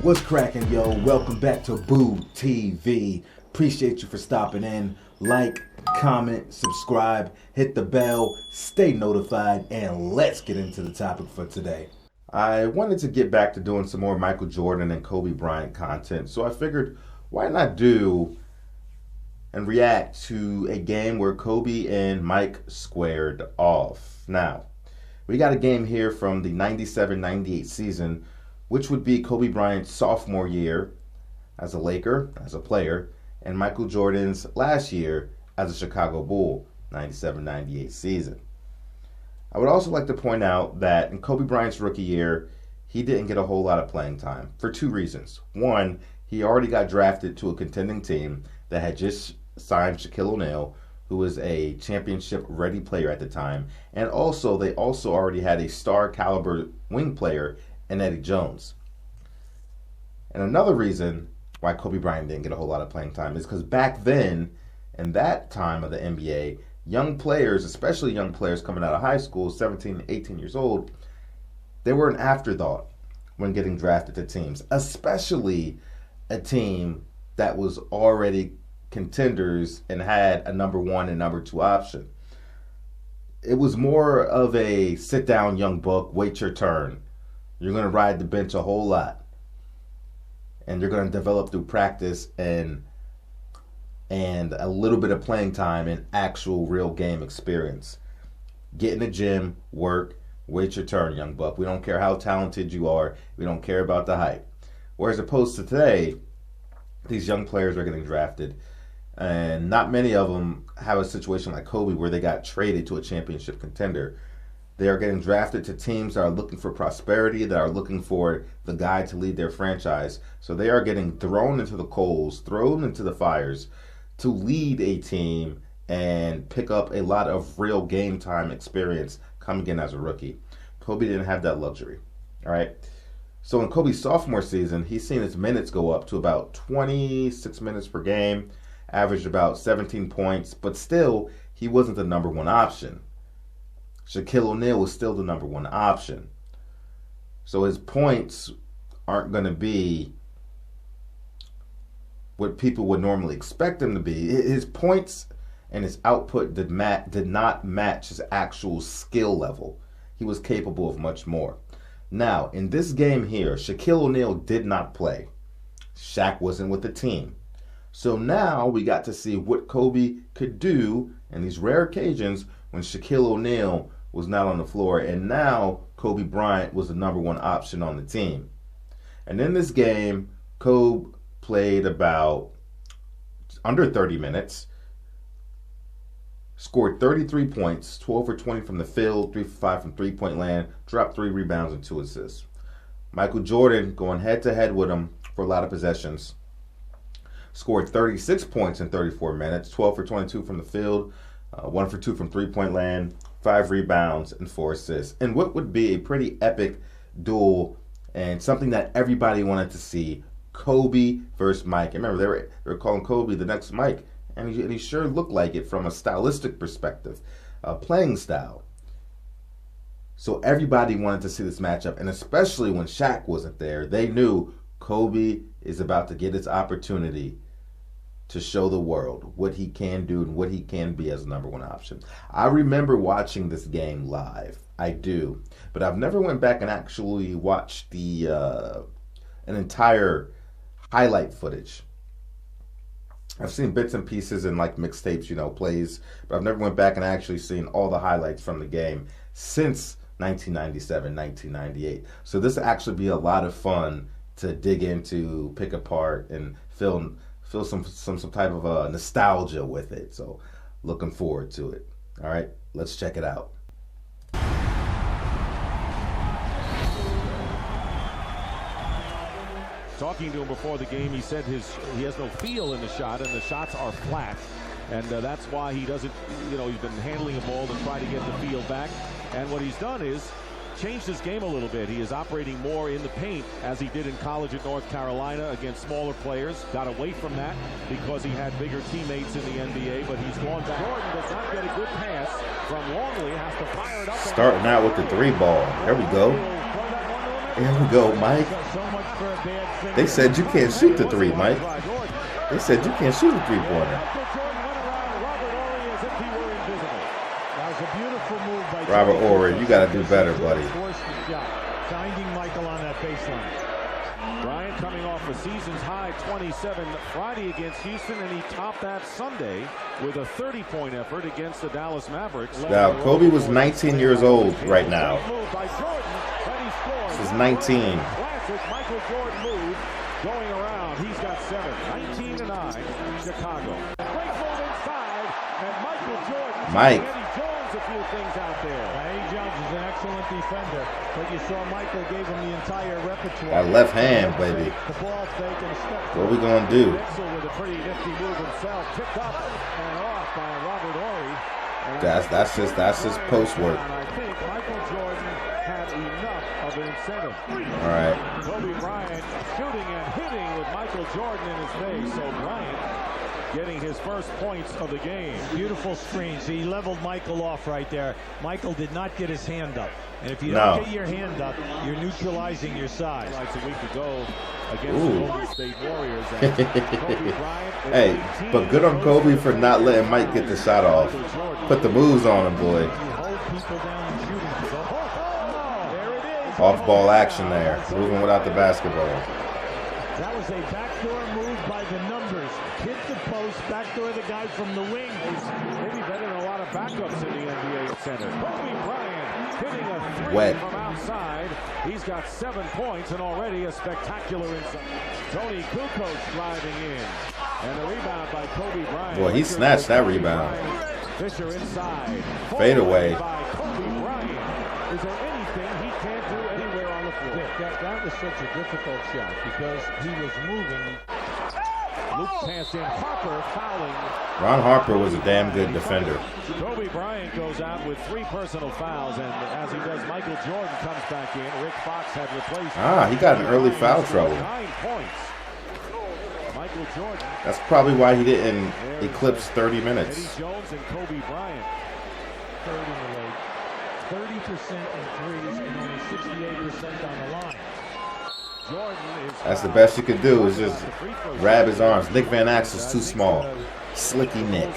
What's cracking, yo? Welcome back to Boo TV. Appreciate you for stopping in. Like, comment, subscribe, hit the bell, stay notified, and let's get into the topic for today. I wanted to get back to doing some more Michael Jordan and Kobe Bryant content, so I figured why not do and react to a game where Kobe and Mike squared off. Now, we got a game here from the 97-98 season, which would be Kobe Bryant's sophomore year as a Laker, as a player, and Michael Jordan's last year as a Chicago Bull, 97-98 season. I would also like to point out that in Kobe Bryant's rookie year, he didn't get a whole lot of playing time for two reasons. One, he already got drafted to a contending team that had just signed Shaquille O'Neal, who was a championship-ready player at the time, and also they also already had a star-caliber wing player in Eddie Jones. And another reason why Kobe Bryant didn't get a whole lot of playing time is because back then, in that time of the NBA, young players, especially young players coming out of high school, 17, 18 years old, they were an afterthought when getting drafted to teams, especially a team that was already contenders and had a number one and number two option. It was more of a sit down, young buck, wait your turn. You're going to ride the bench a whole lot. And you're going to develop through practice and a little bit of playing time and actual real game experience. Get in the gym, work, wait your turn, young buck. We don't care how talented you are. We don't care about the hype. Whereas opposed to today, these young players are getting drafted, and not many of them have a situation like Kobe where they got traded to a championship contender. They are getting drafted to teams that are looking for prosperity, that are looking for the guy to lead their franchise. So they are getting thrown into the coals, thrown into the fires to lead a team and pick up a lot of real game time experience coming in as a rookie. Kobe didn't have that luxury. All right. So in Kobe's sophomore season, he's seen his minutes go up to about 26 minutes per game, averaged about 17 points, but still, he wasn't the number one option. Shaquille O'Neal was still the number one option. So his points aren't going to be what people would normally expect them to be. His points and his output did not match his actual skill level. He was capable of much more. Now, in this game here, Shaquille O'Neal did not play. Shaq wasn't with the team. So now we got to see what Kobe could do in these rare occasions when Shaquille O'Neal was not on the floor, and now Kobe Bryant was the number one option on the team. And in this game, Kobe played about under 30 minutes, scored 33 points, 12 for 20 from the field, 3 for 5 from three-point land, dropped 3 rebounds and 2 assists. Michael Jordan going head-to-head with him for a lot of possessions, scored 36 points in 34 minutes, 12 for 22 from the field, 1 for 2 from three-point land, 5 rebounds, and 4 assists. And what would be a pretty epic duel and something that everybody wanted to see, Kobe versus Mike. And remember, they were calling Kobe the next Mike, and he sure looked like it from a stylistic perspective, playing style. So everybody wanted to see this matchup, and especially when Shaq wasn't there, they knew Kobe is about to get his opportunity to show the world what he can do and what he can be as a number one option. I remember watching this game live. I do. But I've never went back and actually watched an entire highlight footage. I've seen bits and pieces and like mixtapes, plays, but I've never went back and actually seen all the highlights from the game since 1997, 1998. So this will actually be a lot of fun to dig into, pick apart, and feel some type of nostalgia with it. So looking forward to it. All right, let's check it out. Talking to him before the game, he said he has no feel in the shot, and the shots are flat. And that's why he doesn't, he's been handling a ball to try to get the feel back. And what he's done is changed his game a little bit. He is operating more in the paint as he did in college at North Carolina against smaller players. Got away from that because he had bigger teammates in the NBA, but he's gone back. Jordan does not get a good pass from Longley, has to fire it up. Starting out with the 3 ball. There we go. Here we go, Mike. They said you can't shoot the three, Mike. They said you can't shoot a three-pointer. Robert Ory, you got to do better, buddy. Finding Michael on that baseline. Bryant coming off a season's high 27 Friday against Houston, and he topped that Sunday with a 30-point effort against the Dallas Mavericks. Now, Kobe was 19 years old right now. This is 19. Classic Michael Jordan move going around. He's got 7. 19-9, Chicago. Great move inside, and Michael Jordan. Mike. Eddie Jones a few things out there. Eddie Jones is an excellent defender, but you saw Michael gave him the entire repertoire. That left hand, baby. The ball fake and step. What are we gonna do? With a pretty nifty move himself, picked up and off by Robert Ory. That's just post work. I think Michael Jordan had enough of an incentive. All right. Kobe Bryant shooting and hitting with Michael Jordan in his face. So Bryant getting his first points of the game. Beautiful screens. He leveled Michael off right there. Michael did not get his hand up. And if you don't get your hand up, you're neutralizing your size. Like a week ago against the Golden State Warriors. Kobe Bryant, hey, but good on Kobe for not letting Mike get the shot off. Put the moves on him, boy. Off ball action there. Moving without the basketball. That was a backdoor move by the numbers. Hit the post, backdoor the guy from the wing. Maybe better than a lot of backups in the NBA center. Kobe Bryant hitting a three from outside. He's got 7 points and already a spectacular inside. Tony Kukoc driving in. And the rebound by Kobe Bryant. Boy, he snatched that rebound. Fisher inside. Fade away. By Kobe Bryant. Is there anything he can't do anywhere on the floor? That was such a difficult shot because he was moving. Luke pass in. Harper fouling. Ron Harper was a damn good defender. Kobe Bryant goes out with 3 personal fouls, and as he does, Michael Jordan comes back in. Rick Fox had replaced. He got in early foul trouble. 9 points. Michael Jordan. That's probably why he didn't eclipse 30 minutes. Eddie Jones and Kobe Bryant. 30% in threes and only 68% on the line. That's the best you could do is just grab his arms. Nick Van Axel's too small. Slicky Nick.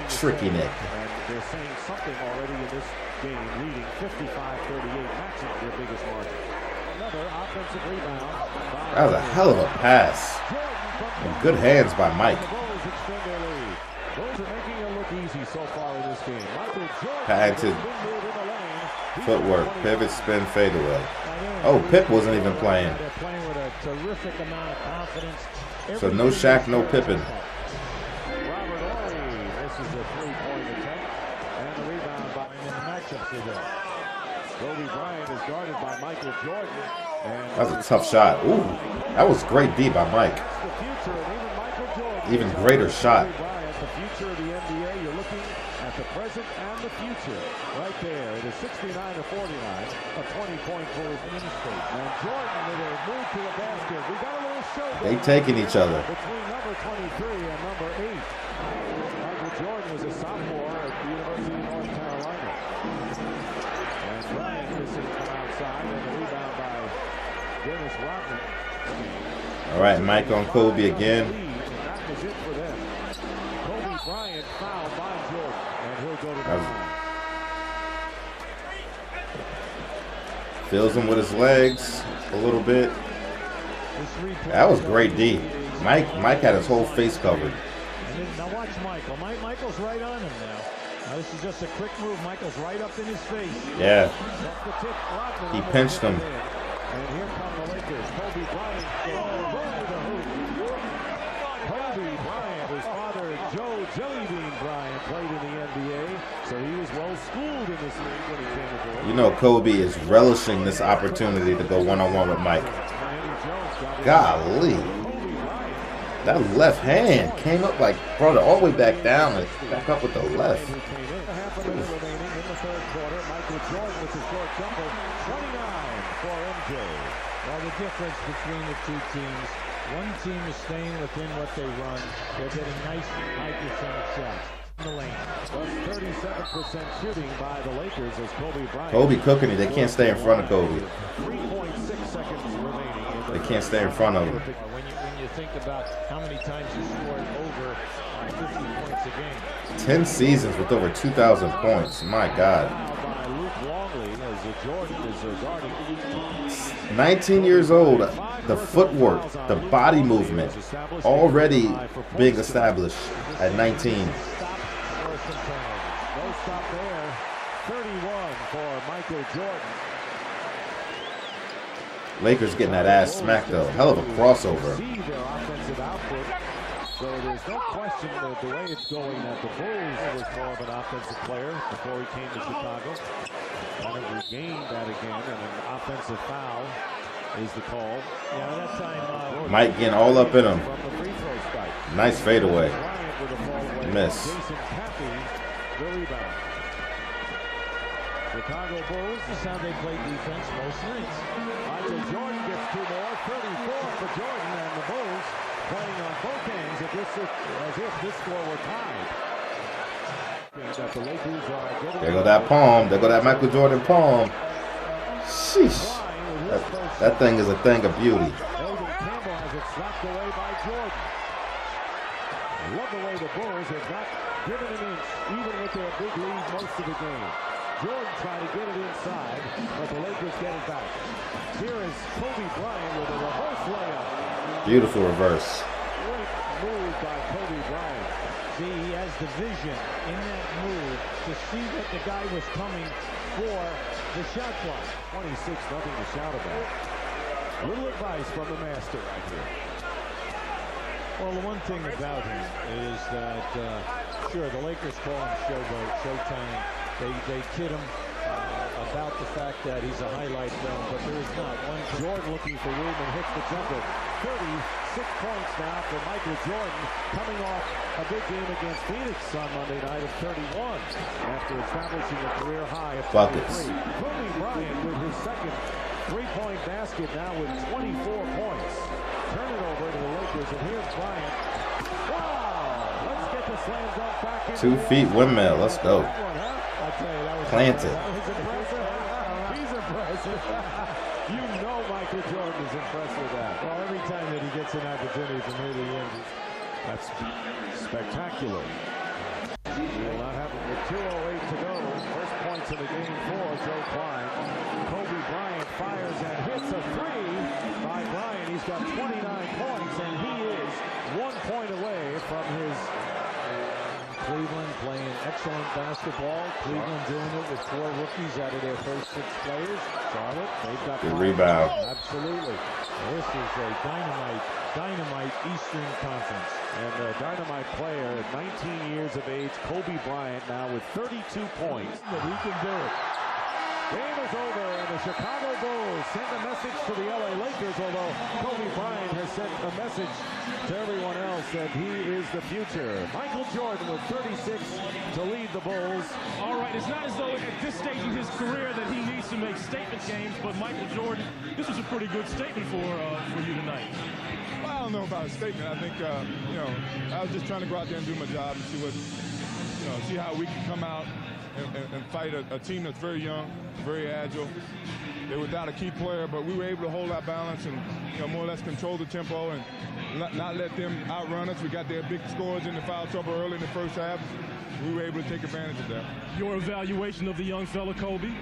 Tricky Nick. And they're saying something already in this game, leading 55-38, matching their biggest margin. Another offensive rebound. That was a hell of a pass. And good hands by Mike. Those are making it look easy so far in this game. Patented footwork, pivot, spin, fade away. Oh, Pip wasn't even playing. So no Shaq, no Pippen. Robert Ory misses a 3-point attempt, and the rebound by him in the matchup today. Kobe Bryant is guarded by Michael Jordan. That was a tough shot. Ooh, that was great D by Mike. Even greater shot. The future of the NBA, you're looking at the present and the future. Right there, it is 69-49, a 20-point goal for Minnesota. And Jordan with a move to the basket. We got a little show. They taking each other. Between number 23 and number 8. Michael Jordan was a sophomore at the University of North Carolina. And Bryant missing from outside, and the rebound by Dennis Rodman. All right, Mike on Kobe again. That was it for them. Kobe Bryant fouled by Jordan, and he'll go to the line. Fills him with his legs a little bit. That was great D. Mike had his whole face covered. Now watch Michael. Michael's right on him now. This is just a quick move. Michael's right up in his face. Yeah. He pinched him. And here come the Lakers. Kobe Bryant. Kobe Bryant, his father Joe Jellybean Bryant played in the NBA, so he was well schooled in this league when he came aboard. You know Kobe is relishing this opportunity to go one-on-one with Mike. Golly. That left hand came up like, brought it all the way back down and back up with the left. Half a minute remaining in the third quarter. Michael Jordan with the short jumper. 29 for MJ. Well, the difference between the two teams, one team is staying within what they run. They're getting nice high percentage shots. the lane. 37% shooting by the Lakers as Kobe Bryant. Kobe cooking it. They can't stay in front of Kobe. 3.6 seconds remaining. They can't stay in front of him. When you think about how many times he scored over 50 points a game. 10 seasons with over 2,000 points. My God. By Luke Longley as Jordan is guarding. 19 years old. The footwork, the body movement, already being established at 19. No stop there. 31 for Michael Jordan. Lakers getting that ass smacked though. Hell of a crossover. See their offensive output. So there's no question that the way it's going that the Bulls was more of an offensive player before he came to Chicago. Kind of regained that again, and an offensive foul is the call. Yeah, that time Mike getting all up in him. From the free throw strike. Nice fadeaway. Bryant with a fall away. Miss. Jason Caffey, the rebound. Chicago Bulls. this is how they play defense most nights. Michael Jordan gets two more. 34 for Jordan, and the Bulls playing on both ends as if this score were tied. That the Lakers are getting. There go that palm. There go that Michael Jordan palm. Sheesh. That thing is a thing of beauty. Elgin Campbell has it slapped away by Jordan. I love the way the Bulls have not given an inch, even with their big lead most of the game. Jordan trying to get it inside, but the Lakers get it back. Here is Kobe Bryant with a reverse layup. Beautiful reverse. Great move by Kobe Bryant. See, he has the vision in that move to see that the guy was coming for the shot clock. 26, nothing to shout about. Little advice from the master right here. Well, the one thing about him is that, sure, the Lakers call him Showboat, Showtime. They kid him about the fact that he's a highlight film, but there is not one. Jordan looking for room and hits the jumper. 36 points now for Michael Jordan, coming off a big game against Phoenix on Monday night of 31 after establishing a career high of 33. Buckets. Kobe Bryant with his second three-point basket now with 24 points. Turn it over to the Lakers, and here's Bryant. Wow! Let's get the slam dunk back in. 2 feet windmill. Let's go. That one, huh? I'll tell you, that was Planted. That was impressive. He's impressive. You know Michael Jordan is impressed with that. Well, every time that he gets an opportunity from near the end, That's spectacular. Will not happen with 2:08 to go. First points in the game for Joe Klein. Kobe Bryant fires and hits a three by Bryant. He's got 29 points, and he is 1 point away from his. Cleveland playing excellent basketball. Cleveland doing it with 4 rookies out of their first 6 players. Charlotte, they've got Good five. rebound. Absolutely. This is a dynamite Eastern Conference. And the dynamite player at 19 years of age, Kobe Bryant, now with 32 points. But he can do it. Game is over, and the Chicago Bulls send a message to the LA Lakers, although Kobe Bryant has sent a message to everyone else that he is the future. Michael Jordan with 36 to lead the Bulls. All right, it's not as though at this stage in his career that he needs to make statement games, but Michael Jordan, this was a pretty good statement for you tonight. Well, I don't know about a statement. I think, I was just trying to go out there and do my job and see how we can come out and fight a team that's very young, very agile. They're without a key player, but we were able to hold our balance and, more or less control the tempo and not let them outrun us. We got their big scores in the foul trouble early in the first half. We were able to take advantage of that. Your evaluation of the young fella, Kobe?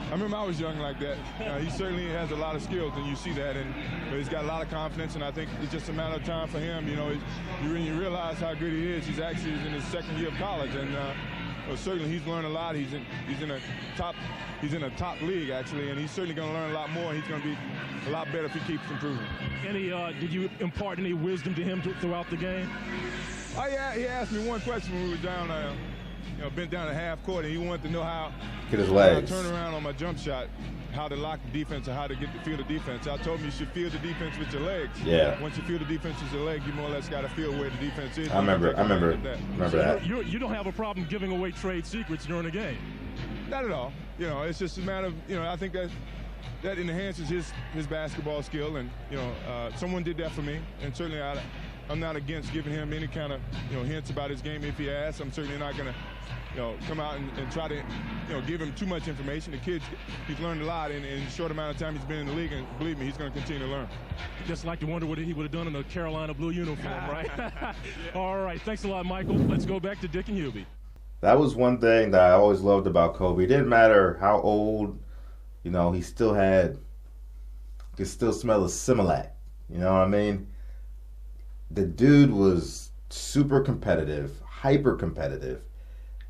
I remember I was young like that. He certainly has a lot of skills, and you see that. But he's got a lot of confidence, and I think it's just a matter of time for him. When you realize how good he is, he's actually in his second year of college, and certainly he's learned a lot. He's in a top league actually, and he's certainly going to learn a lot more. He's going to be a lot better if he keeps improving. Did you impart any wisdom to him throughout the game? Oh yeah, he asked me one question when we were down, bent down at half court, and he wanted to know how Get his legs. I turn around on my jump shot, how to lock the defense or how to feel the defense. I told him you should feel the defense with your legs. Yeah. Once you feel the defense with your leg, you more or less got to feel where the defense is. I remember that. You don't have a problem giving away trade secrets during a game? Not at all. It's just a matter of, I think that enhances his basketball skill, and someone did that for me, and certainly I'm not against giving him any kind of, hints about his game if he asks. I'm certainly not going to, come out and try to, give him too much information. The kid, he's learned a lot in a short amount of time he's been in the league, and believe me, he's going to continue to learn. Just like to wonder what he would have done in the Carolina blue uniform, right? All right, thanks a lot, Michael. Let's go back to Dick and Hubie. That was one thing that I always loved about Kobe. It didn't matter how old, he still could still smell the Similac. You know what I mean? The dude was super competitive, hyper competitive,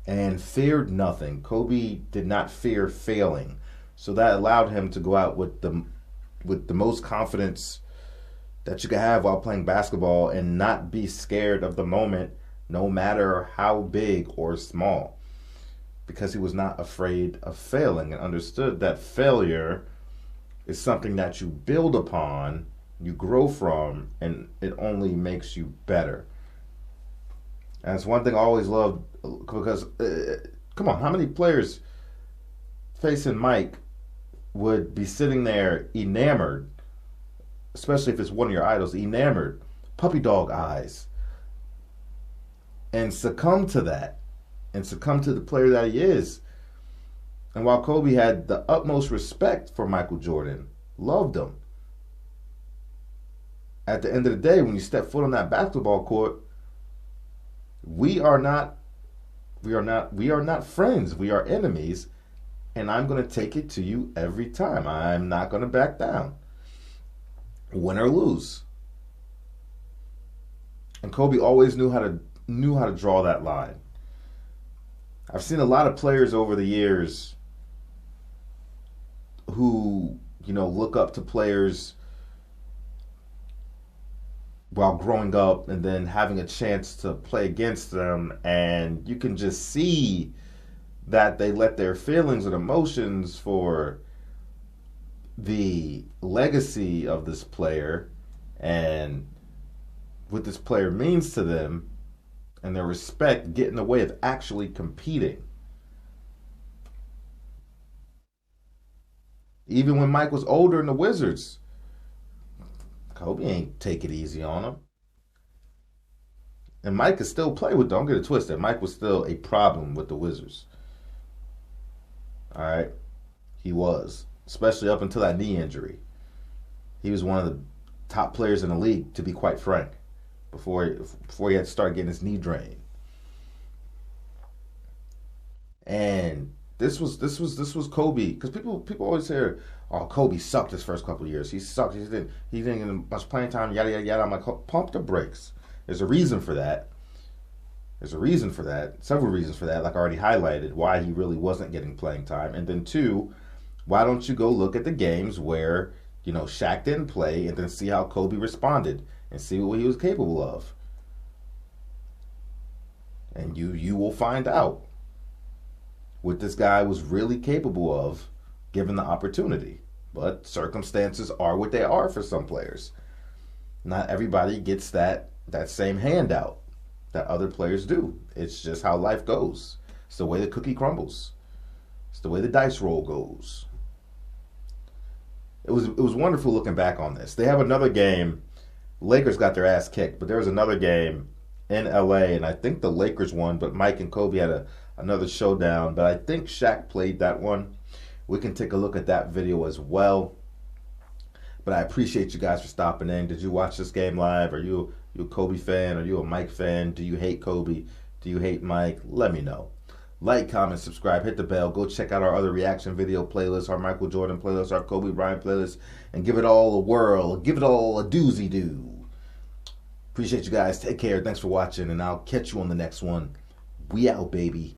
and feared nothing. Kobe did not fear failing, so that allowed him to go out with the most confidence that you could have while playing basketball and not be scared of the moment, no matter how big or small, because he was not afraid of failing and understood that failure is something that you build upon, you grow from, and it only makes you better. And it's one thing I always loved, because, come on, how many players facing Mike would be sitting there enamored, especially if it's one of your idols, enamored, puppy dog eyes, and succumb to that, and succumb to the player that he is. And while Kobe had the utmost respect for Michael Jordan, loved him, at the end of the day, when you step foot on that basketball court, we are not friends. We are enemies, and I'm going to take it to you every time. I'm not going to back down, win or lose. And Kobe always knew how to draw that line. I've seen a lot of players over the years who, look up to players while growing up and then having a chance to play against them, and you can just see that they let their feelings and emotions for the legacy of this player and what this player means to them and their respect get in the way of actually competing. Even when Mike was older in the Wizards, Kobe ain't take it easy on him. And Mike could still play with, don't get it twisted, Mike was still a problem with the Wizards. All right? He was, especially up until that knee injury. He was one of the top players in the league, to be quite frank, before he had to start getting his knee drained. And this was Kobe, because people always say, "Oh, Kobe sucked his first couple of years. He sucked. He didn't get much playing time. Yada yada yada." I'm like, pump the brakes. There's a reason for that. Several reasons for that. Like I already highlighted, why he really wasn't getting playing time. And then two, why don't you go look at the games where Shaq didn't play, and then see how Kobe responded and see what he was capable of. And you will find out what this guy was really capable of given the opportunity. But circumstances are what they are for some players. Not everybody gets that same handout that other players do. It's just how life goes. It's the way the cookie crumbles. It's the way the dice roll goes. It was wonderful looking back on this. They have another game. Lakers got their ass kicked, but there was another game in LA, and I think the Lakers won, but Mike and Kobe had another showdown, but I think Shaq played that one. We can take a look at that video as well. But I appreciate you guys for stopping in. Did you watch this game live? Are you a Kobe fan? Are you a Mike fan? Do you hate Kobe? Do you hate Mike? Let me know. Like, comment, subscribe, hit the bell. Go check out our other reaction video playlists, our Michael Jordan playlist, our Kobe Bryant playlist, and give it all a whirl. Give it all a doozy-doo. Appreciate you guys. Take care. Thanks for watching, and I'll catch you on the next one. We out, baby.